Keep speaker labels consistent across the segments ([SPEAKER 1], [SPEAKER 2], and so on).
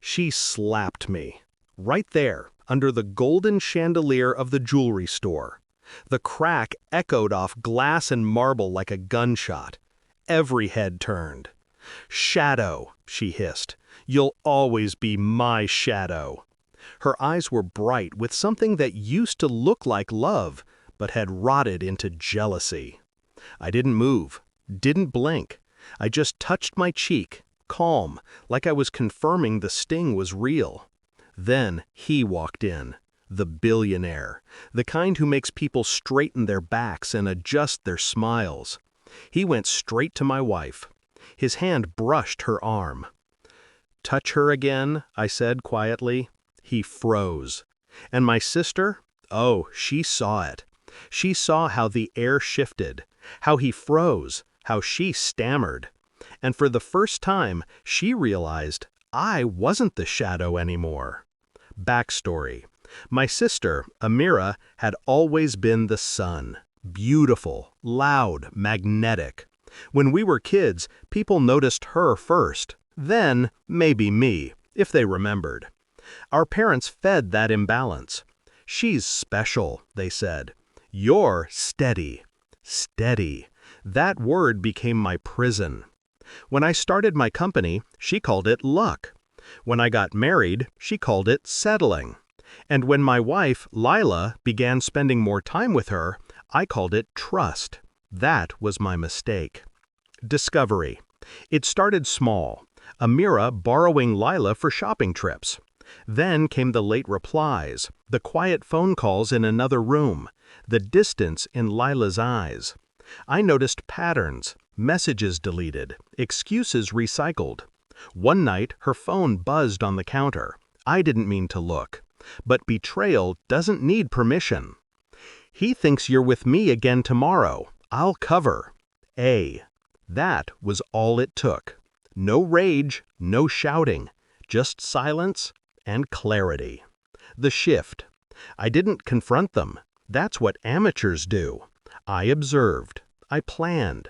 [SPEAKER 1] She slapped me. Right there, under the golden chandelier of the jewelry store. The crack echoed off glass and marble like a gunshot. Every head turned. "Shadow," she hissed. "You'll always be my shadow." Her eyes were bright with something that used to look like love, but had rotted into jealousy. I didn't move, didn't blink. I just touched my cheek, calm, like I was confirming the sting was real. Then he walked in, the billionaire, the kind who makes people straighten their backs and adjust their smiles. He went straight to my wife. His hand brushed her arm. "Touch her again," I said quietly. He froze. And my sister? Oh, she saw it. She saw how the air shifted, how he froze, how she stammered. And for the first time, she realized I wasn't the shadow anymore. Backstory. My sister, Amira, had always been the sun. Beautiful, loud, magnetic. When we were kids, people noticed her first. Then, maybe me, if they remembered. Our parents fed that imbalance. "She's special," they said. "You're steady." Steady. That word became my prison. When I started my company, she called it luck. When I got married, she called it settling. And when my wife, Lila, began spending more time with her, I called it trust. That was my mistake. Discovery. It started small. Amira borrowing Lila for shopping trips. Then came the late replies, the quiet phone calls in another room, the distance in Lila's eyes. I noticed patterns, messages deleted, excuses recycled. One night, her phone buzzed on the counter. I didn't mean to look. But betrayal doesn't need permission. "He thinks you're with me again tomorrow. I'll cover." That was all it took. No rage, no shouting, just silence and clarity. The shift. I didn't confront them. That's what amateurs do. I observed. I planned.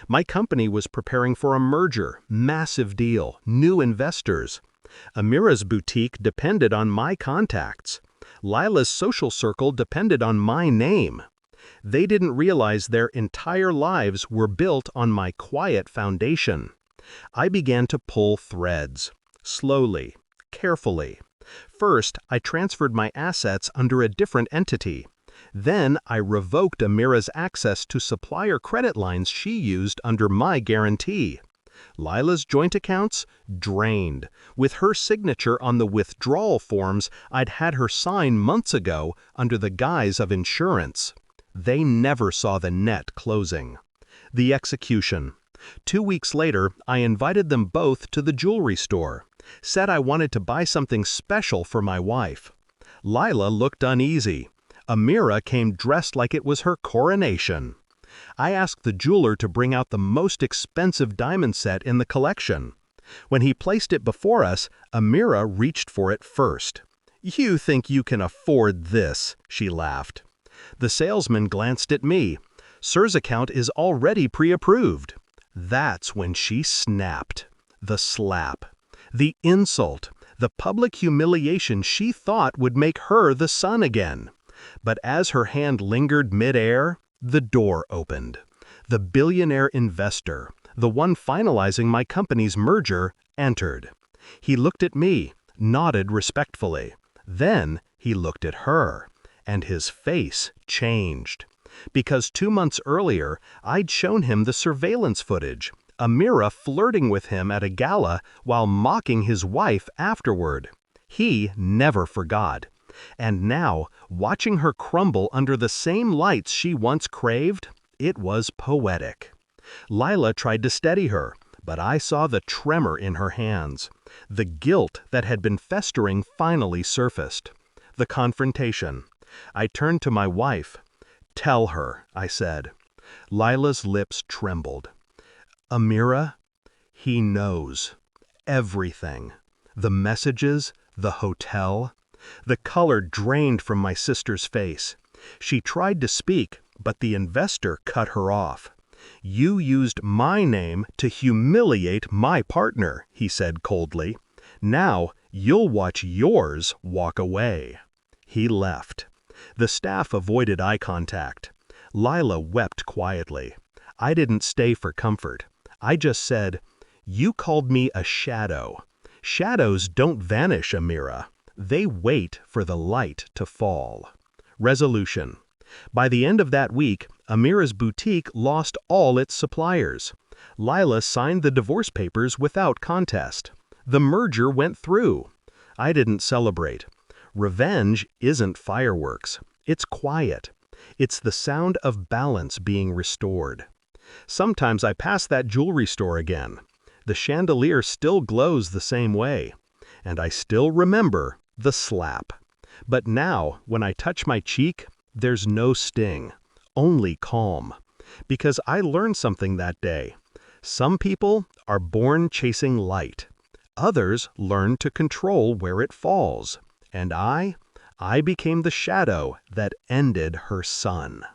[SPEAKER 1] My company was preparing for a merger, massive deal, new investors. Amira's boutique depended on my contacts. Lila's social circle depended on my name. They didn't realize their entire lives were built on my quiet foundation. I began to pull threads. Slowly, carefully. First, I transferred my assets under a different entity. Then I revoked Amira's access to supplier credit lines she used under my guarantee. Lila's joint accounts? Drained, with her signature on the withdrawal forms I'd had her sign months ago under the guise of insurance. They never saw the net closing. The execution. 2 weeks later, I invited them both to the jewelry store. Said I wanted to buy something special for my wife. Lila looked uneasy. Amira came dressed like it was her coronation. I asked the jeweler to bring out the most expensive diamond set in the collection. When he placed it before us, Amira reached for it first. "You think you can afford this," she laughed. The salesman glanced at me. "Sir's account is already pre-approved." That's when she snapped. The slap. The insult. The public humiliation she thought would make her the sun again. But as her hand lingered mid-air, the door opened. The billionaire investor, the one finalizing my company's merger, entered. He looked at me, nodded respectfully. Then he looked at her, and his face changed. Because 2 months earlier, I'd shown him the surveillance footage, Amira flirting with him at a gala while mocking his wife afterward. He never forgot. And now, watching her crumble under the same lights she once craved, it was poetic. Lila tried to steady her, but I saw the tremor in her hands. The guilt that had been festering finally surfaced. The confrontation. I turned to my wife. "Tell her," I said. Lila's lips trembled. "Amira, he knows. Everything. The messages, the hotel." The color drained from my sister's face. She tried to speak, but the investor cut her off. "You used my name to humiliate my partner," he said coldly. "Now You'll watch yours walk away." He left. The staff avoided eye contact. Lila wept quietly. I didn't stay for comfort. I just said, "You called me a shadow. Shadows don't vanish, Amira. They wait for the light to fall." Resolution. By the end of that week, Amira's boutique lost all its suppliers. Lila signed the divorce papers without contest. The merger went through. I didn't celebrate. Revenge isn't fireworks. It's quiet. It's the sound of balance being restored. Sometimes I pass that jewelry store again. The chandelier still glows the same way. And I still remember the slap. But now, when I touch my cheek, there's no sting, only calm. Because I learned something that day. Some people are born chasing light. Others learn to control where it falls. And I became the shadow that ended her sun.